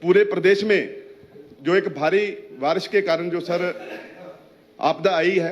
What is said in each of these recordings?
पूरे प्रदेश में जो एक भारी बारिश के कारण जो सर आपदा आई है,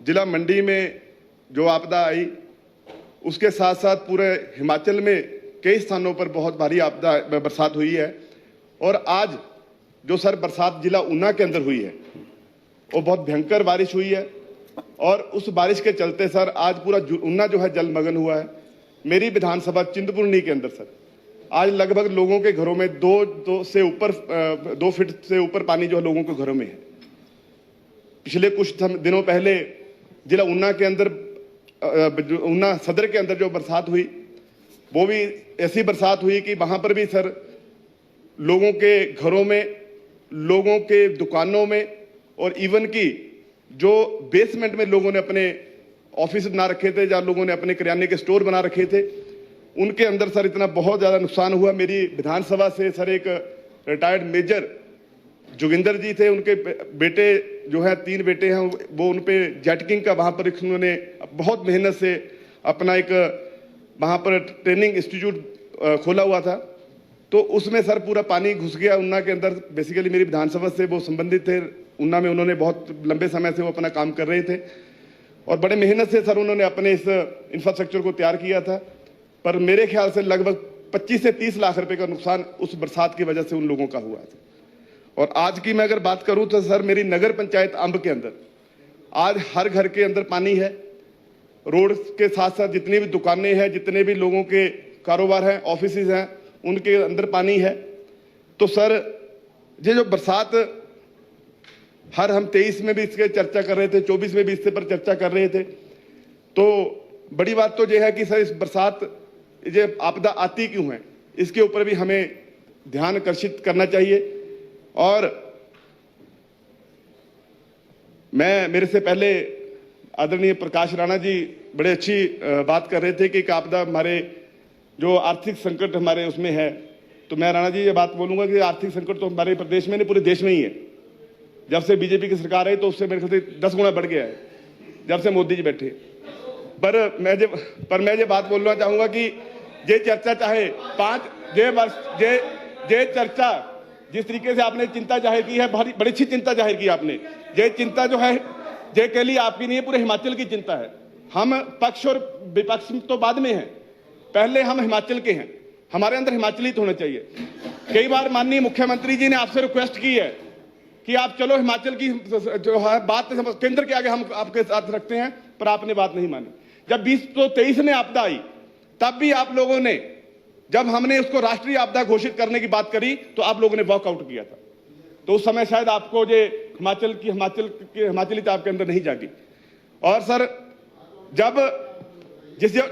जिला मंडी में जो आपदा आई, उसके साथ साथ पूरे हिमाचल में कई स्थानों पर बहुत भारी आपदा बरसात हुई है। और आज जो सर बरसात जिला ऊना के अंदर हुई है, वो बहुत भयंकर बारिश हुई है। और उस बारिश के चलते सर आज पूरा ऊना जो है जलमग्न हुआ है। मेरी विधानसभा चिंतपूर्णी के अंदर सर आज लगभग लोगों के घरों में 2 फीट से ऊपर पानी जो है लोगों के घरों में है। पिछले कुछ दिनों पहले जिला ऊना के अंदर ऊना सदर के अंदर जो बरसात हुई, वो भी ऐसी बरसात हुई कि वहां पर भी सर लोगों के घरों में, लोगों के दुकानों में, और इवन की जो बेसमेंट में लोगों ने अपने ऑफिस बना रखे थे, जहाँ लोगों ने अपने किराने के स्टोर बना रखे थे, उनके अंदर सर इतना बहुत ज़्यादा नुकसान हुआ। मेरी विधानसभा से सर एक रिटायर्ड मेजर जोगिंदर जी थे, उनके बेटे जो है 3 बेटे हैं, वो उन पे जेट किंग का वहाँ पर उन्होंने बहुत मेहनत से अपना एक वहाँ पर ट्रेनिंग इंस्टीट्यूट खोला हुआ था। तो उसमें सर पूरा पानी घुस गया ऊना के अंदर। बेसिकली मेरी विधानसभा से वो संबंधित थे, ऊना में उन्होंने बहुत लंबे समय से वो अपना काम कर रहे थे और बड़े मेहनत से सर उन्होंने अपने इस इंफ्रास्ट्रक्चर को तैयार किया था। पर मेरे ख्याल से लगभग 25 से 30 लाख रुपए का नुकसान उस बरसात की वजह से उन लोगों का हुआ था। और आज की मैं अगर बात करूं तो सर मेरी नगर पंचायत अंब के अंदर आज हर घर के अंदर पानी है। रोड के साथ साथ जितनी भी दुकानें हैं, जितने भी लोगों के कारोबार हैं, ऑफिसेज हैं, उनके अंदर पानी है। तो सर ये जो बरसात हम 23 में भी इसके चर्चा कर रहे थे, 24 में भी इससे पर चर्चा कर रहे थे। तो बड़ी बात तो यह है कि सर इस बरसात ये आपदा आती क्यों है, इसके ऊपर भी हमें ध्यान आकर्षित करना चाहिए। और मेरे से पहले आदरणीय प्रकाश राणा जी बड़े अच्छी बात कर रहे थे कि आपदा हमारे जो आर्थिक संकट हमारे उसमें है। तो मैं राणा जी ये बात बोलूंगा कि आर्थिक संकट तो हमारे प्रदेश में नहीं, पूरे देश में ही है। जब से बीजेपी की सरकार आई तो उससे मेरे ख्याल से 10 गुना बढ़ गया है, जब से मोदी जी बैठे। पर मैं ये बात बोलना चाहूंगा कि ये चर्चा चाहे 5 ये चर्चा जिस तरीके से आपने चिंता जाहिर की है, बड़ी अच्छी चिंता जाहिर की आपने। ये चिंता जो है ये के लिए आपकी नहीं है, पूरे हिमाचल की चिंता है। हम पक्ष और विपक्ष तो बाद में है, पहले हम हिमाचल के हैं, हमारे अंदर हिमाचली तो होना चाहिए। कई बार माननीय मुख्यमंत्री जी ने आपसे रिक्वेस्ट की है कि आप चलो हिमाचल की जो है बात केंद्र के आगे हम आपके साथ रखते हैं, पर आपने बात नहीं मानी। जब 2023 में आपदा आई तब भी आप लोगों ने, जब हमने उसको राष्ट्रीय आपदा घोषित करने की बात करी तो आप लोगों ने वॉकआउट किया था। तो उस समय शायद आपको जो हिमाचलियत आपके अंदर नहीं जागी। और सर जब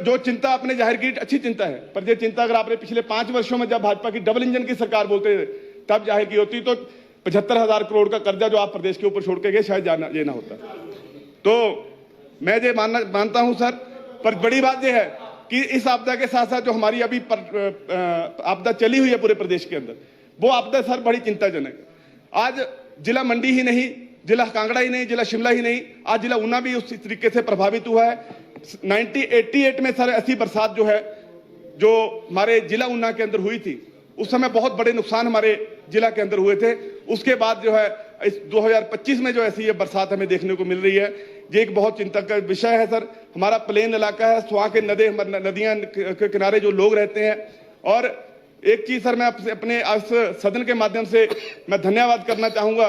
जो चिंता आपने जाहिर की अच्छी चिंता है, पर यह चिंता अगर आपने पिछले 5 वर्षों में जब भाजपा की डबल इंजन की सरकार बोलते तब जाहिर की होती तो 75,000 करोड़ का कर्जा जो आप प्रदेश के ऊपर छोड़ के गए शायद ये ना होता। तो मैं ये मानता हूं सर। पर बड़ी बात यह है कि इस आपदा के साथ साथ जो हमारी अभी आपदा चली हुई है पूरे प्रदेश के अंदर, वो आपदा सर बड़ी चिंताजनक। आज जिला मंडी ही नहीं, जिला कांगड़ा ही नहीं, जिला शिमला ही नहीं, आज जिला ऊना भी उस तरीके से प्रभावित हुआ है। 1988 में सर ऐसी बरसात जो है जो हमारे जिला ऊना के अंदर हुई थी, उस समय बहुत बड़े नुकसान हमारे जिला के अंदर हुए थे। उसके बाद जो है इस 2025 में जो ऐसी ये बरसात हमें देखने को मिल रही है, ये एक बहुत चिंता का विषय है सर। हमारा प्लेन इलाका है, वहाँ के नदियां के किनारे जो लोग रहते हैं। और एक चीज सर मैं अपने सदन के माध्यम से मैं धन्यवाद करना चाहूंगा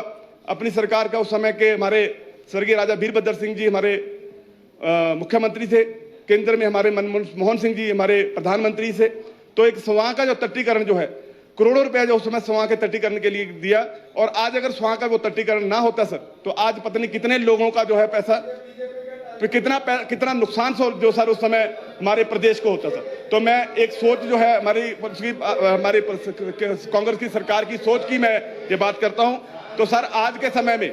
अपनी सरकार का। उस समय के हमारे स्वर्गीय राजा वीरभद्र सिंह जी हमारे मुख्यमंत्री थे, केंद्र में हमारे मनमोहन सिंह जी हमारे प्रधानमंत्री से। तो एक स्वां का जो तटीकरण जो है, करोड़ों रुपया जो उस समय स्वां के तटीकरण के लिए दिया, और आज अगर स्वां का वो तटीकरण ना होता सर तो आज पता नहीं कितने लोगों का जो है पैसा, कितना नुकसान जो सर उस समय हमारे प्रदेश को होता सर। तो मैं एक सोच जो है हमारी कांग्रेस की सरकार की सोच की मैं ये बात करता हूं। तो सर आज के समय में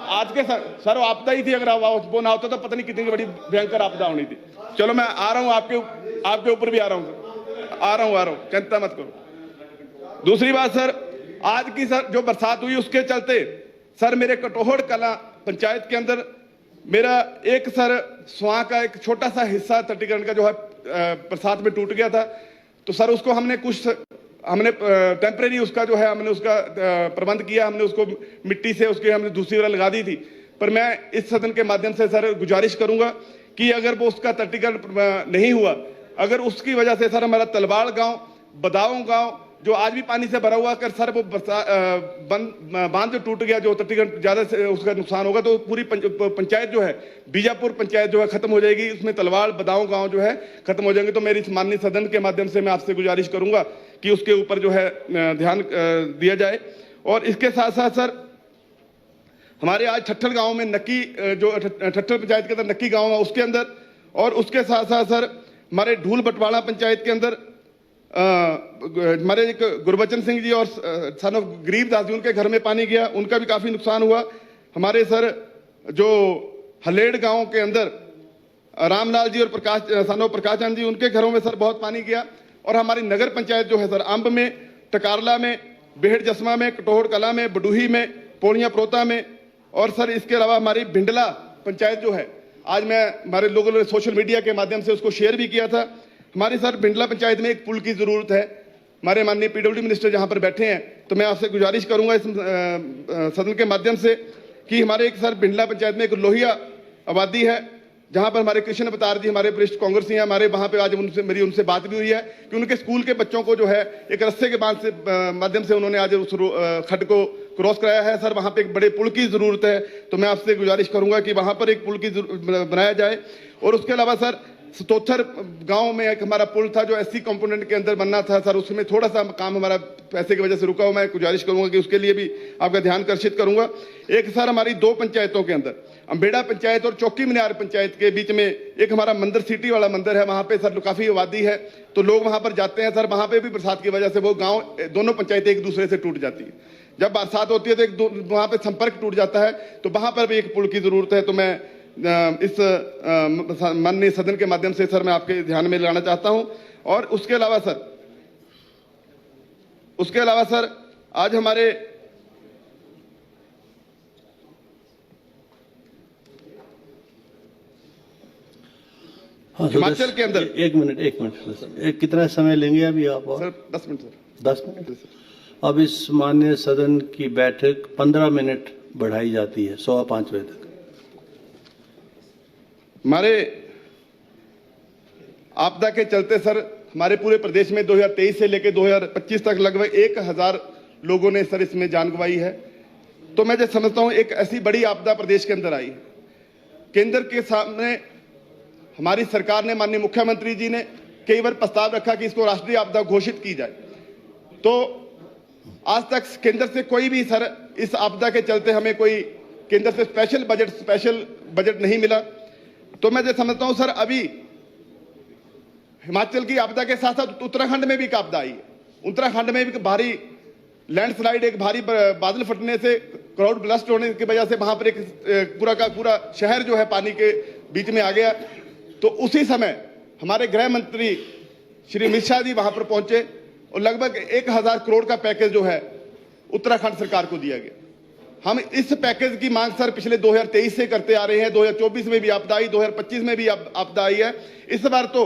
सर आपदा ही थी, अगर वो ना होता तो पता नहीं कितनी बड़ी भयंकर आपदा होनी थी। चलो मैं आ रहा हूं आपके ऊपर भी आ रहा हूं, चिंता मत करो। दूसरी बात सर, आज की सर जो बरसात हुई उसके चलते सर मेरे कटोहड़ कला पंचायत के अंदर मेरा एक सर स्वां का एक छोटा सा हिस्सा तटीकरण का जो है बरसात में टूट गया था। तो सर उसको हमने कुछ हमने टेम्परेरी उसका जो है हमने उसका प्रबंध किया, हमने उसको मिट्टी से उसके हमने दूसरी वगैरह लगा दी थी। पर मैं इस सदन के माध्यम से सर गुजारिश करूंगा कि अगर वो उसका तटीकरण नहीं हुआ, अगर उसकी वजह से सर हमारा तलवाड़ गांव, बदाऊं गांव जो आज भी पानी से भरा हुआ, अगर सर वो बांध जो टूट गया, जो तटीकरण ज्यादा से उसका नुकसान होगा, तो पूरी पंचायत जो है, बीजापुर पंचायत जो है खत्म हो जाएगी, उसमें तलवाड़ बदाऊं गांव जो है खत्म हो जाएंगे। तो मेरी इस माननीय सदन के माध्यम से मैं आपसे गुजारिश करूंगा कि उसके ऊपर जो है ध्यान दिया जाए। और इसके साथ साथ सर हमारे आज ठट्ठल गांव में नक्की, जो ठट्ठल पंचायत के अंदर नक्की गांव है उसके अंदर, और उसके साथ साथ सर हमारे ढूल बटवाड़ा पंचायत के अंदर हमारे एक गुरबचन सिंह जी और सन ऑफ गरीबदास जी, उनके घर में पानी गया, उनका भी काफी नुकसान हुआ। हमारे सर जो हलेड़ गांव के अंदर रामलाल जी और सन ऑफ प्रकाश चंद जी, उनके घरों में सर बहुत पानी गया। और हमारी नगर पंचायत जो है सर अंब में, टकारला में, बेहड़ जसमा में, कटोहड़ कला में, बडूही में, पोड़िया प्रोता में, और सर इसके अलावा हमारी भिंडला पंचायत जो है, आज मैं हमारे लोगों ने सोशल मीडिया के माध्यम से उसको शेयर भी किया था। हमारी सर भिंडला पंचायत में एक पुल की जरूरत है। हमारे माननीय पीडब्ल्यूडी मिनिस्टर जहां पर बैठे हैं, तो मैं आपसे गुजारिश करूंगा इस सदन के माध्यम से कि हमारे एक सर भिंडला पंचायत में एक लोहिया आबादी है, जहां पर हमारे कृष्ण अवतार जी, हमारे वरिष्ठ कांग्रेसी हैं, हमारे वहां पे आज मेरी उनसे बात भी हुई है कि उनके स्कूल के बच्चों को जो है एक रस्से के बांध से माध्यम से उन्होंने आज उस खड्ड को क्रॉस कराया है। सर वहां पे एक बड़े पुल की जरूरत है, तो मैं आपसे गुजारिश करूंगा कि वहां पर एक पुल की बनाया जाए। और उसके अलावा सर सतोथर गांव में एक हमारा पुल था जो एससी कंपोनेंट के अंदर बनना था सर, उसमें थोड़ा सा काम हमारा पैसे की वजह से रुका हुआ। मैं गुजारिश करूंगा कि उसके लिए भी आपका ध्यान आकर्षित करूंगा। एक सर हमारी दो पंचायतों के अंदर, अम्बेड़ा पंचायत और चौकी मीनार पंचायत के बीच में एक हमारा मंदिर, सिटी वाला मंदिर है, वहां पे सर काफी आबादी है, तो लोग वहां पर जाते हैं सर। वहां पे भी बरसात की वजह से वो गाँव, दोनों पंचायतें एक दूसरे से टूट जाती है। जब बरसात होती है तो वहां पे संपर्क टूट जाता है, तो वहां पर भी एक पुल की जरूरत है। तो मैं इस माननीय सदन के माध्यम से सर मैं आपके ध्यान में लाना चाहता हूं। और उसके अलावा सर आज हमारे हिमाचल के अंदर एक मिनट कितना समय लेंगे अभी आप? Sir 10 minute sir. 10 मिनट। अब इस माननीय सदन की बैठक 15 मिनट बढ़ाई जाती है 5:15 बजे तक। हमारे आपदा के चलते सर हमारे पूरे प्रदेश में 2023 से लेकर 2025 तक लगभग 1000 लोगों ने सर इसमें जान गंवाई है। तो मैं जो समझता हूं एक ऐसी बड़ी आपदा प्रदेश के अंदर आई है। केंद्र के सामने हमारी सरकार ने, माननीय मुख्यमंत्री जी ने कई बार प्रस्ताव रखा कि इसको राष्ट्रीय आपदा घोषित की जाए, तो आज तक केंद्र से कोई भी सर इस आपदा के चलते हमें कोई केंद्र से स्पेशल बजट नहीं मिला। तो मैं जो समझता हूं सर अभी हिमाचल की आपदा के साथ साथ उत्तराखंड में भी एक आपदा आई है। उत्तराखंड में भी भारी लैंडस्लाइड, एक भारी बादल फटने से, क्राउड ब्लास्ट होने की वजह से वहां पर एक पूरा का पूरा शहर जो है पानी के बीच में आ गया। तो उसी समय हमारे गृह मंत्री श्री अमित शाह जी वहां पर पहुंचे और लगभग 1000 करोड़ का पैकेज जो है उत्तराखंड सरकार को दिया गया। हम इस पैकेज की मांग सर पिछले 2023 से करते आ रहे हैं। 2024 में भी आपदा आई, 2025 में भी आपदा आई है। इस बार तो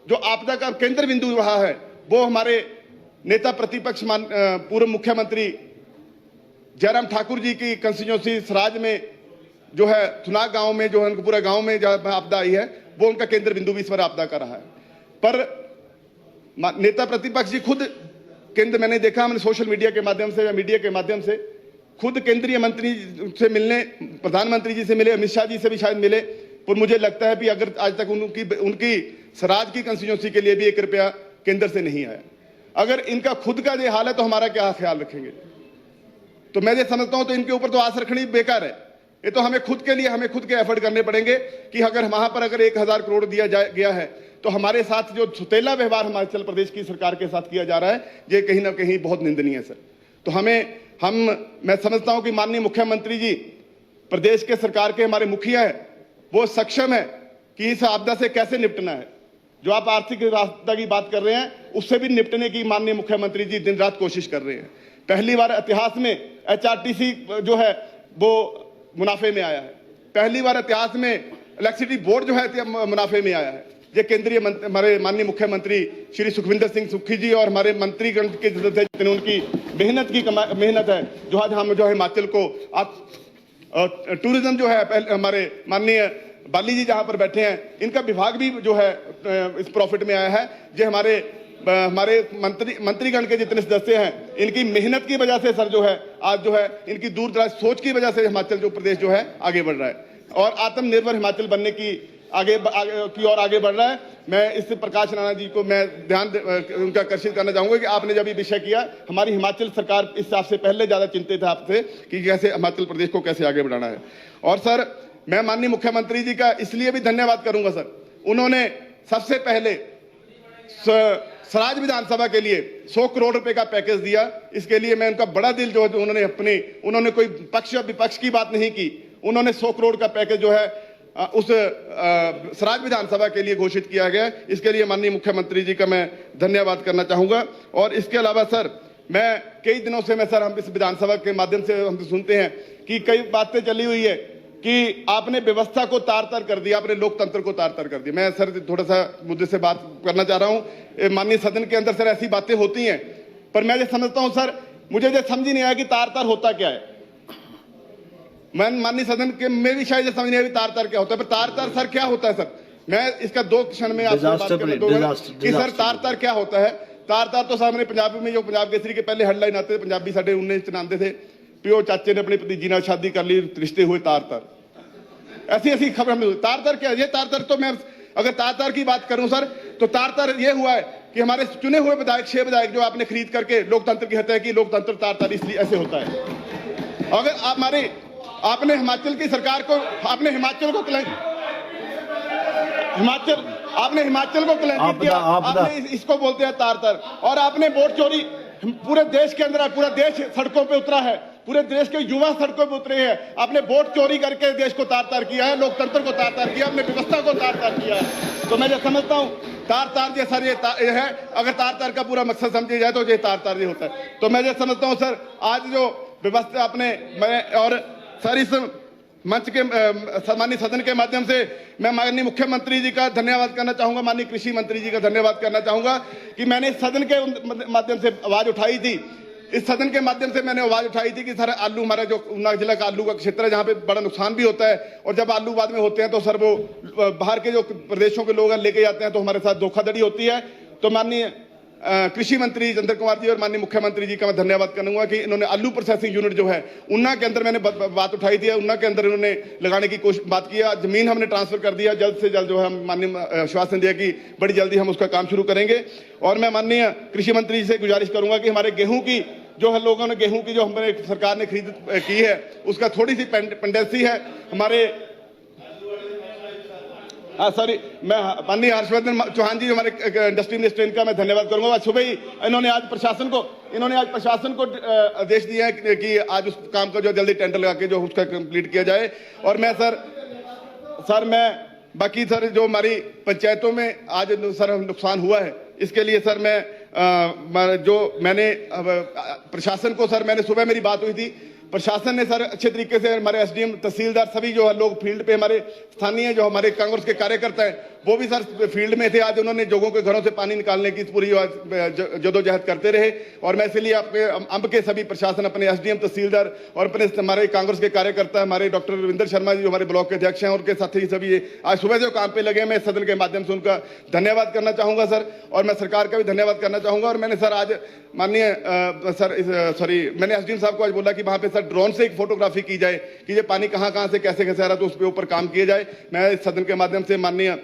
जो आपदा का केंद्र बिंदु रहा है वो हमारे नेता प्रतिपक्ष पूर्व मुख्यमंत्री जयराम ठाकुर जी की कंस्टिट्यूंसी सराज में जो है थुनाग गांव में, जो है पूरा गांव में जहां आपदा आई है, वो उनका केंद्र बिंदु भी इस बार आपदा का रहा है। पर नेता प्रतिपक्ष जी खुद केंद्र, मैंने देखा, हमने सोशल मीडिया के माध्यम से या मीडिया के माध्यम से खुद केंद्रीय मंत्री से मिलने, प्रधानमंत्री जी से मिले, अमित शाह जी से भी शायद मिले, पर मुझे लगता है कि अगर आज तक उनकी सराज की कंस्टिट्यूंसी के लिए भी 1 रुपया केंद्र से नहीं आया। अगर इनका खुद का ये हाल है तो हमारा क्या ख्याल रखेंगे? तो मैं ये समझता हूं तो इनके ऊपर तो आस रखनी बेकार है। ये तो हमें खुद के लिए खुद के एफर्ट करने पड़ेंगे कि अगर वहां पर अगर 1000 करोड़ दिया गया है तो हमारे साथ जो सुतेला व्यवहार हिमाचल प्रदेश की सरकार के साथ किया जा रहा है, ये कहीं ना कहीं बहुत निंदनीय है सर। तो मैं समझता हूं कि माननीय मुख्यमंत्री जी, प्रदेश के सरकार के हमारे मुखिया है, वो सक्षम है कि इस आपदा से कैसे निपटना है। जो आप आर्थिक आपदा की बात कर रहे हैं, उससे भी निपटने की माननीय मुख्यमंत्री जी दिन रात कोशिश कर रहे हैं। पहली बार इतिहास में HRTC जो है वो मुनाफे में आया है। पहली बार इतिहास में इलेक्ट्रिसिटी बोर्ड जो है मुनाफे में आया है। जो केंद्रीय हमारे माननीय मुख्यमंत्री श्री सुखविंदर सिंह सुक्खी जी और हमारे मंत्रीगण के सदस्य जितने उनकी मेहनत है, जो आज हम जो है हिमाचल को टूरिज्म जो है हमारे माननीय बाली जी जहां पर बैठे हैं, इनका विभाग भी जो है इस प्रॉफिट में आया है। जो हमारे मंत्रीगण के जितने सदस्य हैं, इनकी मेहनत की वजह से सर जो है आज जो है इनकी दूरदराज सोच की वजह से हिमाचल जो प्रदेश जो है आगे बढ़ रहा है और आत्मनिर्भर हिमाचल बनने की ओर आगे बढ़ रहा है। मैं इस प्रकाश राणा जी को मैं उनका आकर्षित करना चाहूंगा कि आपने जब ये विषय किया, हमारी हिमाचल सरकार इस हिसाब से पहले ज्यादा चिंतित है आपसे कि कैसे हिमाचल प्रदेश को कैसे आगे बढ़ाना है। और सर मैं माननीय मुख्यमंत्री जी का इसलिए भी धन्यवाद करूंगा सर, उन्होंने सबसे पहले सराज विधानसभा के लिए 100 करोड़ रुपए का पैकेज दिया। इसके लिए मैं उनका बड़ा दिल जो उन्होंने कोई पक्ष या विपक्ष की बात नहीं की, उन्होंने 100 करोड़ का पैकेज जो है उस सराज विधानसभा के लिए घोषित किया गया। इसके लिए माननीय मुख्यमंत्री जी का मैं धन्यवाद करना चाहूंगा। और इसके अलावा सर मैं कई दिनों से हम इस विधानसभा के माध्यम से हम सुनते हैं कि कई बातें चली हुई है कि आपने व्यवस्था को तार-तार कर दिया, आपने लोकतंत्र को तार-तार कर दिया। मैं सर थोड़ा सा मुद्दे से बात करना चाह रहा हूं। माननीय सदन के अंदर सर ऐसी बातें होती हैं, पर मैं जो समझता हूं सर, मुझे जो समझ नहीं आया कि तार-तार होता क्या है। मैं माननीय सदन के में भी शायद समझ नहीं आया तार-तार क्या होता है, पर तार-तार सर क्या होता है सर? मैं इसका 2 क्षण में आपसे बात करना चाहूंगा कि सर तार-तार क्या होता है। तार-तार तो सामने पंजाबी में जो पंजाब केसरी के पहले हेडलाइन आते थे, पंजाबी साढ़े 19 चलाते थे, प्यो चाचे ने अपनी भतीजी नाल शादी कर ली, रिश्ते हुए तार-तार। ऐसी खबर हमें तार-तार क्या है? ये तार-तार तो मैं अगर तार-तार की बात करूं सर, तो तार-तार ये हुआ है कि हमारे चुने हुए विधायक 6 विधायक जो आपने खरीद करके लोकतंत्र की हत्या की, लोकतंत्र तार-तार इसलिए ऐसे होता है। अगर आपने हिमाचल की सरकार को, आपने हिमाचल को कलंकित किया, आपने इसको बोलते हैं तार-तार। और आपने वोट चोरी पूरे देश के अंदर, पूरा देश सड़कों पे उतरा है, पूरे देश के युवा सड़कों पे उतरे हैं। आपने वोट चोरी करके देश को तार-तार किया है, लोकतंत्र को तार-तार किया, आपने व्यवस्था को तार-तार किया है। तो मैं जो समझता हूं तार-तार ये सर ये है, अगर तार-तार का पूरा मकसद समझे जाए तो ये तार-तार ये होता है। तो मैं जो समझता हूं सर, आज जो व्यवस्था आपने और सर इस मंच के माननीय सदन के माध्यम से मैं माननीय मुख्यमंत्री जी का धन्यवाद करना चाहूंगा, माननीय कृषि मंत्री जी का धन्यवाद करना चाहूंगा कि मैंने इस सदन के माध्यम से आवाज उठाई थी। इस सदन के माध्यम से मैंने आवाज उठाई थी कि सर आलू, हमारा जो ऊना जिला का आलू का क्षेत्र है जहां पे बड़ा नुकसान भी होता है, और जब आलू बाद में होते हैं तो सर वो बाहर के जो प्रदेशों के लोग लेके जाते हैं तो हमारे साथ धोखाधड़ी होती है। तो माननीय कृषि मंत्री चंद्र कुमार जी और माननीय मुख्यमंत्री जी का मैं धन्यवाद करूंगा कि इन्होंने आलू प्रोसेसिंग यूनिट जो है ऊना के अंदर, मैंने बात उठाई थी, ऊना के अंदर इन्होंने लगाने की बात किया। जमीन हमने ट्रांसफर कर दिया, जल्द से जल्द जो है हम माननीय आश्वासन दिया कि बड़ी जल्दी हम उसका काम शुरू करेंगे। और मैं माननीय कृषि मंत्री जी से गुजारिश करूंगा कि हमारे गेहूं की जो है, लोगों ने गेहूं की जो हमारे सरकार ने खरीद की है, उसका थोड़ी सी पेंडेंसी है हमारे सॉरी, मैं माननीय हर्षवर्धन चौहान जी हमारे इंडस्ट्री मिनिस्टर, इनका मैं धन्यवाद करूंगा। आज सुबह ही इन्होंने आज प्रशासन को आदेश दिया है कि आज उस काम का जो जल्दी टेंडर लगा के जो उसका कंप्लीट किया जाए। और मैं सर मैं बाकी सर जो हमारी पंचायतों में आज सर नुकसान हुआ है, इसके लिए सर मैंने प्रशासन को सर, मैंने सुबह मेरी बात हुई थी, प्रशासन ने सर अच्छे तरीके से, हमारे एसडीएम, तहसीलदार, सभी जो लोग फील्ड पे, हमारे स्थानीय जो हमारे कांग्रेस के कार्यकर्ता हैं वो भी सर फील्ड में थे। आज उन्होंने लोगों के घरों से पानी निकालने की पूरी जदोजहद करते रहे। और मैं इसलिए आपके अंब के सभी प्रशासन, अपने एसडीएम, तहसीलदार और अपने हमारे कांग्रेस के कार्यकर्ता, हमारे डॉक्टर रविंदर शर्मा जी जो हमारे ब्लॉक के अध्यक्ष हैं, उनके साथ ही सभी आज सुबह जो काम पे लगे, मैं सदन के माध्यम से उनका धन्यवाद करना चाहूंगा सर। और मैं सरकार का भी धन्यवाद करना चाहूंगा। और मैंने सर आज माननीय मैंने एसडीएम साहब को आज बोला कि वहां पे सर ड्रोन से एक फोटोग्राफी की जाए कि ये पानी कहां से कैसे आ रहा है, तो उस पे ऊपर काम किया जाए। मैं इस सदन के माध्यम से माननीय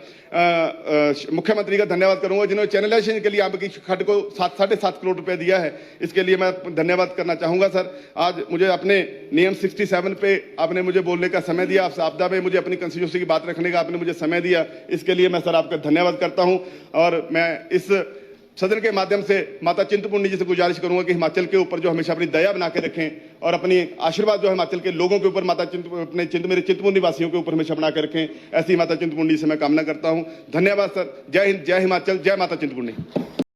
मुख्यमंत्री का धन्यवाद करूंगा जिन्होंने चैनलाइजेशन के लिए आपकी खड्ड को 7.5 करोड़ रुपए दिया है, इसके लिए मैं धन्यवाद करना चाहूंगा सर। आज मुझे अपने नियम 67 पे आपने मुझे बोलने का समय दिया, आपदा में मुझे अपनी कंस्टिट्यूंसी की बात रखने का आपने मुझे समय दिया, इसके लिए मैं सर आपका धन्यवाद करता हूं। और मैं इस सदन के माध्यम से माता चिंतपूर्णी जी से गुजारिश करूंगा कि हिमाचल के ऊपर जो हमेशा अपनी दया बना के रखें और अपनी आशीर्वाद जो हिमाचल के लोगों के ऊपर मेरे चिंतपूर्णी वासियों के ऊपर हमेशा बना के रखें, ऐसी माता चिंतपूर्णी से मैं कामना करता हूं। धन्यवाद सर। जय हिंद, जय हिमाचल, जय माता चिंतपूर्णी।